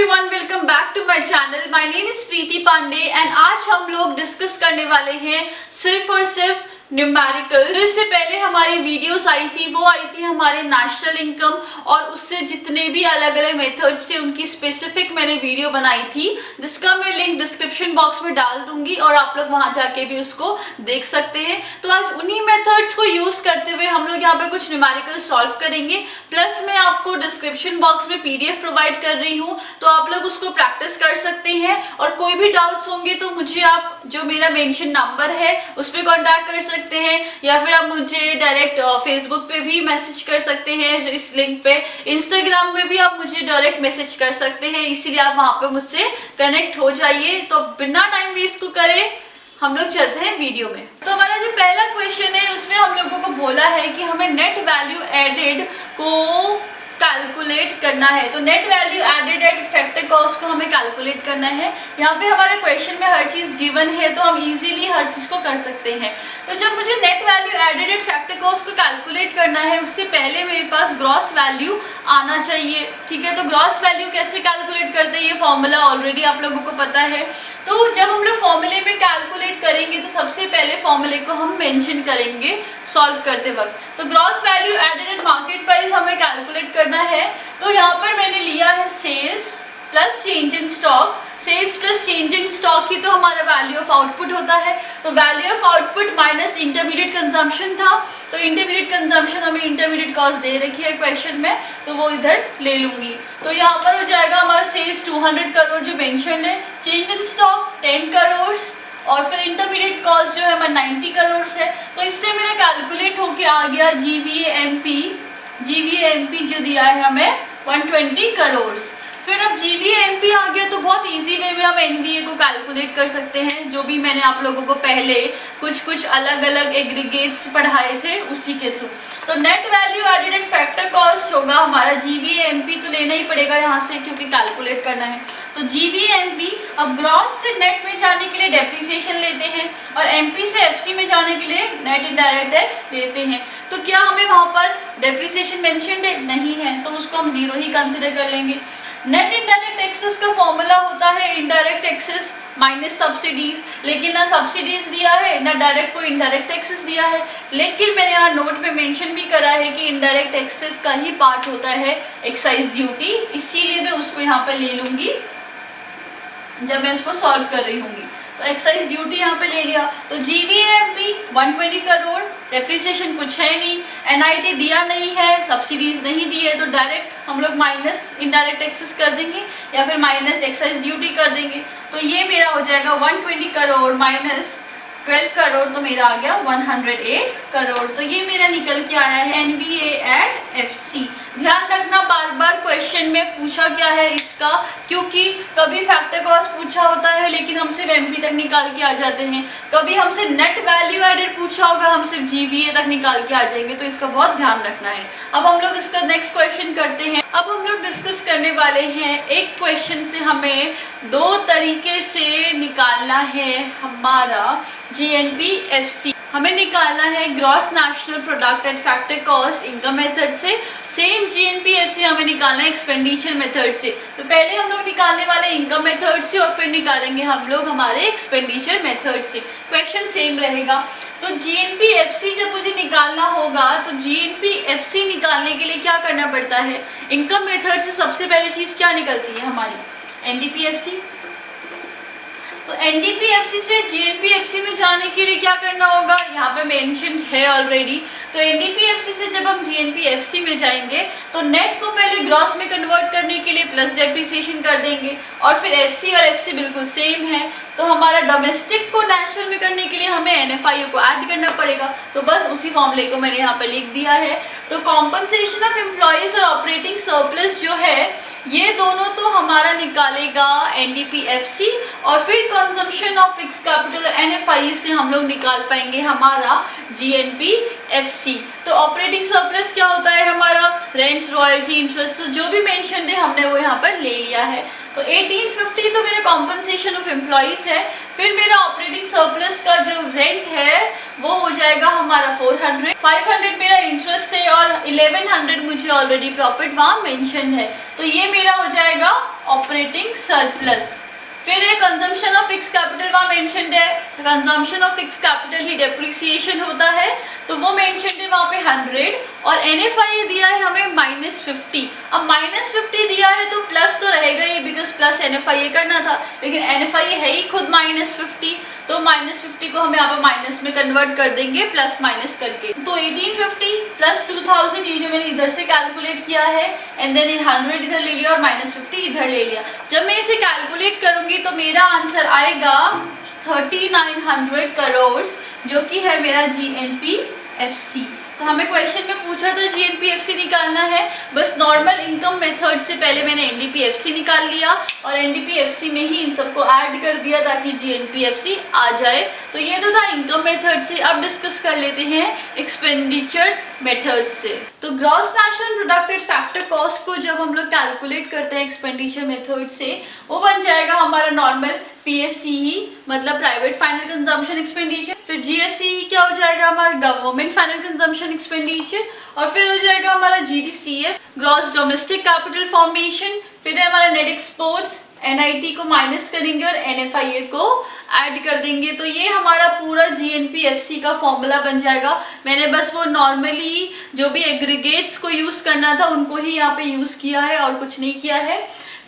Everyone, welcome back to my channel. My name is Preeti Pandey and आज हम लोग discuss करने वाले हैं सिर्फ और सिर्फ न्यूमेरिकल। तो इससे पहले हमारी वीडियोस आई थी, वो आई थी हमारे नेशनल इनकम और उससे जितने भी अलग अलग मेथड्स से उनकी स्पेसिफिक मैंने वीडियो बनाई थी, जिसका मैं लिंक डिस्क्रिप्शन बॉक्स में डाल दूंगी और आप लोग वहां जाके भी उसको देख सकते हैं। तो आज उन्हीं मेथड्स को यूज करते हुए हम लोग यहाँ पे कुछ न्यूमेरिकल सॉल्व करेंगे। प्लस मैं आपको डिस्क्रिप्शन बॉक्स में PDF प्रोवाइड कर रही हूँ, तो आप लोग उसको प्रैक्टिस कर सकते हैं। और कोई भी डाउट्स होंगे तो मुझे आप जो मेरा मेंशन नंबर है उस पर कॉन्टैक्ट कर सकते हैं, या फिर आप मुझे डायरेक्ट फेसबुक पे भी मैसेज कर सकते हैं इस लिंक पे। इंस्टाग्राम में भी आप मुझे डायरेक्ट मैसेज कर सकते हैं, इसीलिए आप वहां पे मुझसे कनेक्ट हो जाइए। तो बिना टाइम वेस्ट को करे हम लोग चलते हैं वीडियो में। तो हमारा जो पहला क्वेश्चन है उसमें हम लोगों को बोला है कि हमें नेट वैल्यू एडेड को कैलकुलेट करना है। तो net value added at factor cost को हमें कैलकुलेट करना है। यहाँ पे हमारे क्वेश्चन में हर चीज गिवन है तो हम इजीली हर चीज को कर सकते हैं। तो जब मुझे net value added at factor cost को कैलकुलेट करना है, उससे पहले मेरे पास ग्रॉस वैल्यू आना चाहिए। ठीक है, तो ग्रॉस वैल्यू कैसे कैलकुलेट करते हैं ये फॉर्मूला ऑलरेडी आप लोगों को पता है। तो जब हम लोग फॉर्मूले में कैलकुलेट करेंगे तो सबसे पहले फॉर्मूले को हम मेंशन करेंगे सॉल्व करते वक्त। तो gross value added at market price हमें कैलकुलेट करना है। तो यहाँ पर मैंने लिया है sales plus change in stock. Sales plus change in stock ही तो हमारा वैल्यू ऑफ आउटपुट होता है। तो value of output minus intermediate consumption था, तो इंटरमीडिएट कंजम्पशन हमें इंटरमीडिएट कॉस्ट दे रखी है क्वेश्चन में, तो वो इधर ले लूंगी। तो यहाँ पर हो जाएगा हमारा सेल्स 200 करोड़ जो मेंशन है, चेंज इन स्टॉक 10 करोड़ और फिर इंटरमीडिएट कॉस्ट जो है हमारा 90 करोड़ है। तो इससे मेरा कैलकुलेट होके आ गया GVAMP जो दिया है हमें 120 करोड़। फिर अब GVAMP आ गया तो बहुत इजी वे में हम NVA को कैलकुलेट कर सकते हैं, जो भी मैंने आप लोगों को पहले कुछ अलग अलग एग्रीगेट्स पढ़ाए थे उसी के थ्रू। तो net value added at factor cost होगा हमारा GVAMP, तो लेना ही पड़ेगा यहाँ से क्योंकि कैलकुलेट करना है। तो GVAMP, अब ग्रॉस से नेट में जाने के लिए डेप्रिसिएशन लेते हैं और MP से FC में जाने के लिए नेट इनडायरेक्ट टैक्स लेते हैं। तो क्या हमें वहाँ पर डेप्रिसिएशन मेंशन्ड है? नहीं है, तो उसको हम जीरो ही कंसिडर कर लेंगे। नेट इनडायरेक्ट टैक्सेस का फॉर्मूला होता है इनडायरेक्ट टैक्सेस माइनस सब्सिडीज, लेकिन ना सब्सिडीज दिया है ना डायरेक्ट को इनडायरेक्ट टैक्सेस दिया है। लेकिन मैंने यहाँ नोट में मेंशन भी करा है कि इनडायरेक्ट टैक्सेस का ही पार्ट होता है एक्साइज ड्यूटी, इसीलिए मैं उसको यहाँ पर ले लूंगी जब मैं उसको सॉल्व कर रही हूँगी। तो एक्साइज ड्यूटी यहाँ पे ले लिया। तो GVAMP 120 करोड़, डेप्रिसिएशन कुछ है नहीं, NIT दिया नहीं है, सब्सिडीज नहीं दी है, तो डायरेक्ट हम लोग माइनस इनडायरेक्ट टैक्सेस कर देंगे या फिर माइनस एक्साइज ड्यूटी कर देंगे। तो ये मेरा हो जाएगा 120 करोड़ माइनस 12 करोड़, तो मेरा आ गया 108 करोड़। तो ये मेरा निकल के आया है NVA एट FC। ध्यान रखना बार बार क्वेश्चन में पूछा क्या है इसका, क्योंकि कभी फैक्टर कॉस्ट पूछा होता है लेकिन हम सिर्फ MP तक निकाल के आ जाते हैं, कभी हमसे नेट वैल्यू एडेड पूछा होगा हम सिर्फ GVA तक निकाल के आ जाएंगे, तो इसका बहुत ध्यान रखना है। अब हम लोग इसका नेक्स्ट क्वेश्चन करते हैं। अब हम लोग डिस्कस करने वाले हैं एक क्वेश्चन से हमें दो तरीके से निकालना है हमारा GNP/FC। हमें निकालना है gross national product at factor cost income method से, सेम GNP/FC हमें निकालना है एक्सपेंडिचर मेथड से। तो पहले हम लोग निकालने वाले इनकम मेथड से और फिर निकालेंगे हम लोग हमारे एक्सपेंडिचर मेथड से। क्वेश्चन सेम रहेगा। तो GNP/FC जब मुझे निकालना होगा तो GNP/FC निकालने के लिए क्या करना पड़ता है? इनकम मेथड से सबसे पहले चीज़ क्या निकलती है हमारी? NDP/FC। तो NDP/FC से GNP/FC में जाने के लिए क्या करना होगा? यहाँ पे मेंशन है ऑलरेडी। तो NDP/FC से जब हम GNP/FC में जाएंगे तो नेट को पहले ग्रॉस में कन्वर्ट करने के लिए प्लस डेप्रिसिएशन कर देंगे और फिर FC और FC बिल्कुल सेम है, तो हमारा डोमेस्टिक को नेशनल में करने के लिए हमें NFIO को ऐड करना पड़ेगा। तो बस उसी फॉर्मूले को मैंने यहाँ पे लिख दिया है। तो कॉम्पनसेशन ऑफ एम्प्लॉयज और ऑपरेटिंग सरप्लस जो है ये दोनों तो हमारा निकालेगा NDP/FC, और फिर consumption of fix capital NFI से हम लोग निकाल पाएंगे हमारा GNP/FC। तो ऑपरेटिंग सरप्लस क्या होता है हमारा? रेंट, रॉयल्टी, इंटरेस्ट, तो जो भी मेंशन है हमने वो यहाँ पर ले लिया है। तो 1850 तो मेरा कॉम्पनसेशन ऑफ एम्प्लॉयज है। फिर मेरा ऑपरेटिंग सरप्लस का जो रेंट है वो हो जाएगा हमारा 400, 500 मेरा इंटरेस्ट है और 1100 मुझे ऑलरेडी प्रॉफिट वहाँ मेंशन है। तो ये मेरा हो जाएगा ऑपरेटिंग सरप्लस। फिर है कंजम्पशन ऑफ फिक्स कैपिटल, वहाँ मेंशन्ड है consumption of fix capital he depreciation होता है, तो वो मेंशन्ड है वहाँ पे 100। और NFI दिया है हमें -50। अब -50 दिया है तो प्लस तो रहेगा ही, बिकॉज प्लस NFI करना था, लेकिन NFI है ही खुद -50, तो -50 को हम यहाँ पर माइनस में कन्वर्ट कर देंगे प्लस माइनस करके। तो 1850 प्लस 2000 ये जो मैंने इधर से कैलकुलेट किया है, एंड देन 100 इधर ले लिया और -50 इधर ले लिया। जब मैं इसे कैलकुलेट करूंगी तो मेरा आंसर आएगा 3900 करोड़, जो कि है मेरा GNPFC। तो हमें क्वेश्चन में पूछा था GNPFC निकालना है, बस नॉर्मल इनकम मेथड से पहले मैंने NDPFC निकाल लिया और NDPFC में ही इन सबको ऐड कर दिया ताकि GNPFC आ जाए। तो ये तो था इनकम मेथड से। अब डिस्कस कर लेते हैं एक्सपेंडिचर मेथड से। तो gross national product factor cost को जब हम लोग कैलकुलेट करते हैं एक्सपेंडिचर मेथड से, वो बन जाएगा हमारा नॉर्मल PFCE मतलब प्राइवेट फाइनल कंजम्पशन एक्सपेंडिचर। फिर GFCE क्या हो जाएगा हमारा गवर्नमेंट फाइनल कंजम्पशन एक्सपेंडिचर। और फिर हो जाएगा हमारा GDCF gross domestic capital formation. फिर है हमारा नेट एक्सपोर्ट्स, NIT को माइनस करेंगे और NFIA को ऐड कर देंगे। तो ये हमारा पूरा GNPFC का फॉर्मूला बन जाएगा। मैंने बस वो नॉर्मली जो भी एग्रीगेट्स को यूज़ करना था उनको ही यहाँ पे यूज़ किया है और कुछ नहीं किया है।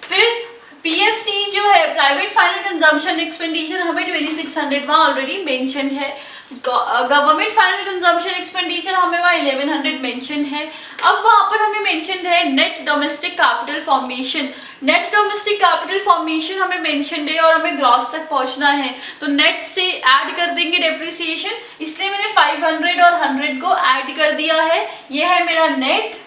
फिर PFC जो है प्राइवेट फाइनल कंजम्पशन एक्सपेंडिचर, हमें 2600 वहाँ ऑलरेडी मेंशन है। गवर्नमेंट फाइनल कंजम्पशन एक्सपेंडिचर हमें वहाँ 1100 मेंशन है। अब वहाँ पर हमें मेंशन है net domestic capital formation. Net domestic capital formation हमें मेंशन है और हमें ग्रॉस तक पहुँचना है, तो नेट से ऐड कर देंगे डेप्रिसिएशन, इसलिए मैंने 500 और 100 को ऐड कर दिया है। ये है मेरा नेट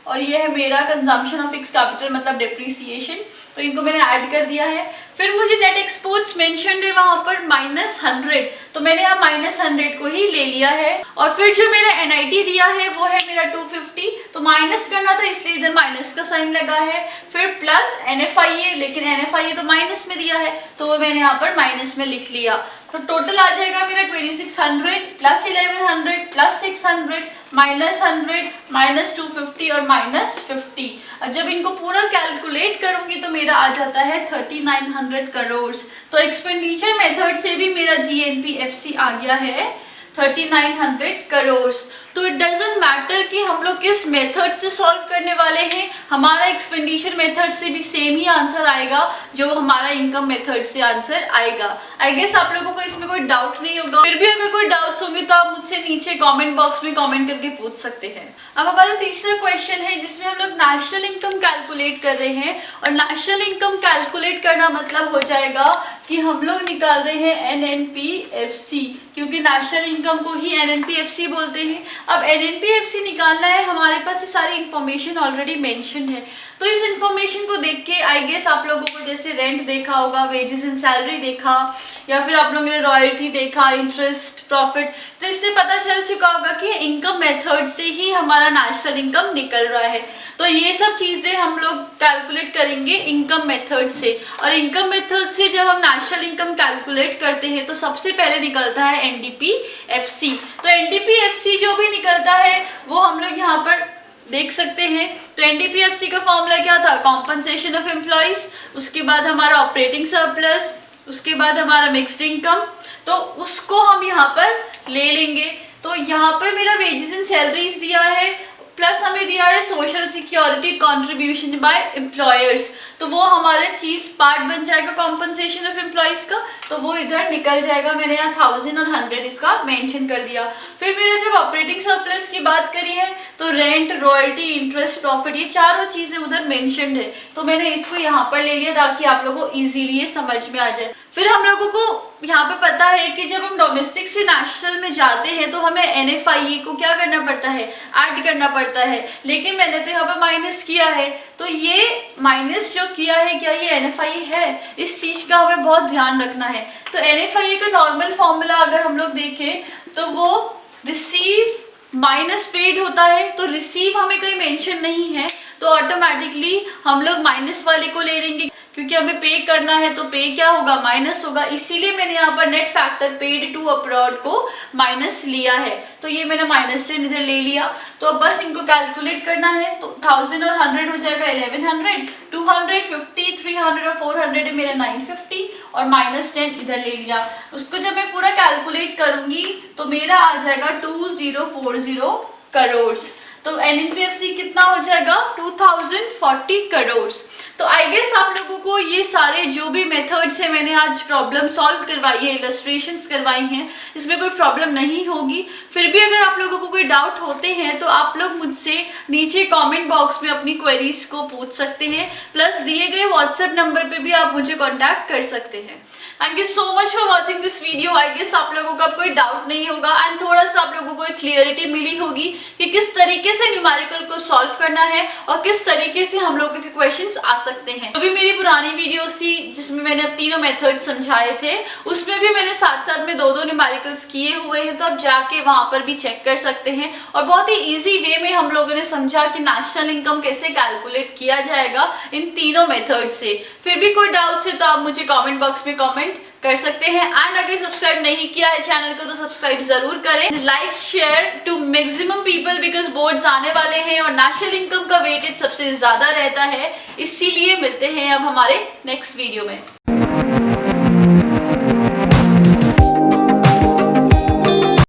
और ये है मेरा कंजम्पशन ऑफ फिक्स कैपिटल मतलब डेप्रिसिएशन, तो इनको मैंने ऐड कर दिया है। फिर मुझे नेट एक्सपोर्ट्स मेंशन्ड है वहाँ पर -100, तो मैंने यहाँ -100 को ही ले लिया है। और फिर जो मेरा NIT दिया है वो है मेरा 250, तो माइनस करना था इसलिए इधर माइनस का साइन लगा है। फिर प्लस NFIA, लेकिन NFIA तो माइनस में दिया है तो वो मैंने यहाँ पर माइनस में लिख लिया। तो टोटल आ जाएगा मेरा 2600 प्लस 1100 प्लस 600 -100 -250 और -50। जब इनको पूरा कैलकुलेट करूंगी तो मेरा आ जाता है 3900 करोड़। तो एक्सपेंडिचर मेथड से भी मेरा GNPFC आ गया है 3900 करोड़। तो इट डजेंट मैटर कि हम लोग किस मेथड से सॉल्व करने वाले हैं, हमारा एक्सपेंडिचर मेथड से भी सेम ही आंसर आएगा जो हमारा इनकम मेथड से आंसर आएगा। आई गेस आप लोगों को इसमें कोई डाउट नहीं होगा। फिर भी अगर कोई डाउट्स होंगे तो आप मुझसे नीचे कमेंट बॉक्स में कमेंट करके पूछ सकते हैं। अब हमारा तीसरा क्वेश्चन है जिसमें हम लोग नेशनल इनकम कैलकुलेट कर रहे हैं, और नेशनल इनकम कैलकुलेट करना मतलब हो जाएगा कि हम लोग निकाल रहे हैं NNPFC, क्योंकि नेशनल इनकम को ही NNPFC बोलते हैं। अब NNPFC निकालना है, हमारे पास ये सारी इन्फॉर्मेशन ऑलरेडी मेंशन है, तो इस इन्फॉर्मेशन को देख के आई गेस आप लोगों को जैसे रेंट देखा होगा, वेजेस एंड सैलरी देखा, या फिर आप लोगों ने रॉयल्टी देखा, इंटरेस्ट, प्रॉफिट, तो इससे पता चल चुका होगा कि इनकम मेथड से ही हमारा नेशनल इनकम निकल रहा है। तो ये सब चीज़ें हम लोग कैलकुलेट करेंगे इनकम मेथड से, और इनकम मेथड से जब हम नेशनल इनकम कैलकुलेट करते हैं तो सबसे पहले निकलता है NDPFC। तो NDPFC जो भी निकलता है वो हम लोग यहाँ पर देख सकते हैं। तो NDPFC का फॉर्मूला क्या था, कॉम्पनसेशन ऑफ एम्प्लॉइज, उसके बाद हमारा ऑपरेटिंग सरप्लस, उसके बाद हमारा मिक्स्ड इनकम, तो उसको हम यहाँ पर ले लेंगे। तो यहाँ पर मेरा वेजेस एंड सैलरीज दिया है, प्लस हमें दिया है social security contribution by employers, तो वो हमारा चीज पार्ट बन जाएगा कॉम्पनसेशन ऑफ एम्प्लॉयज का, तो वो इधर निकल जाएगा। मैंने यहाँ 1000 और 100 इसका मेंशन कर दिया। फिर मैंने जब ऑपरेटिंग सरप्लस की बात करी है तो रेंट, रॉयल्टी, इंटरेस्ट, प्रॉफिट, ये चारों चीजें उधर मेंशन्ड है, तो मैंने इसको यहाँ पर ले लिया ताकि आप लोगों को इजीली ये समझ में आ जाए। फिर हम लोगों को यहाँ पे पता है कि जब हम डोमेस्टिक से नेशनल में जाते हैं तो हमें NFIA को क्या करना पड़ता है, ऐड करना पड़ता है, लेकिन मैंने तो यहाँ पे माइनस किया है। तो ये माइनस जो किया है क्या ये NFIA है, इस चीज का हमें बहुत ध्यान रखना है। तो NFIA का नॉर्मल फॉर्मूला अगर हम लोग देखें तो वो रिसीव माइनस पेड होता है, तो रिसीव हमें कहीं मेंशन नहीं है तो ऑटोमेटिकली हम लोग माइनस वाले को ले लेंगे, क्योंकि हमें पे करना है तो पे क्या होगा, माइनस होगा, इसीलिए मैंने यहाँ पर net factor paid to abroad को माइनस लिया है। तो ये मैंने -10 इधर ले लिया। तो अब बस इनको कैलकुलेट करना है। तो 1000 और 100 हो जाएगा 1100, 200, 50, 300 और 400 है मेरा 950 और -10 इधर ले लिया। उसको जब मैं पूरा कैलकुलेट करूंगी तो मेरा आ जाएगा 2040 करोड़। तो NNPFC कितना हो जाएगा, 2040 करोड़। तो आई गेस आप लोगों को ये सारे जो भी मेथड्स है मैंने आज प्रॉब्लम सॉल्व करवाई है, इलस्ट्रेशंस करवाई हैं, इसमें कोई प्रॉब्लम नहीं होगी। फिर भी अगर आप लोगों को कोई डाउट होते हैं तो आप लोग मुझसे नीचे कमेंट बॉक्स में अपनी क्वेरीज को पूछ सकते हैं, प्लस दिए गए व्हाट्सएप नंबर पे भी आप मुझे कॉन्टैक्ट कर सकते हैं। Thank you so much for watching this video. I guess आप लोगों का कोई डाउट नहीं होगा एंड थोड़ा सा आप लोगों को एक क्लियरिटी मिली होगी कि किस तरीके से न्यूमेरिकल को सॉल्व करना है और किस तरीके से हम लोगों के क्वेश्चंस आ सकते हैं। तो भी मेरी पुरानी वीडियोस थी जिसमें मैंने तीनों मेथड समझाए थे, उसमें भी मैंने साथ साथ में दो न्यूमेरिकल्स किए हुए हैं, तो आप जाके वहां पर भी चेक कर सकते हैं। और बहुत ही ईजी वे में हम लोगों ने समझा कि नेशनल इनकम कैसे कैलकुलेट किया जाएगा इन तीनों मेथड से। फिर भी कोई डाउट्स है तो आप मुझे कमेंट बॉक्स में कमेंट कर सकते हैं। एंड अगर सब्सक्राइब नहीं किया है चैनल को तो सब्सक्राइब जरूर करें, like share to maximum people, because boards आने वाले हैं और नेशनल इनकम का वेटेज सबसे ज्यादा रहता है। इसीलिए मिलते हैं अब हमारे नेक्स्ट वीडियो में।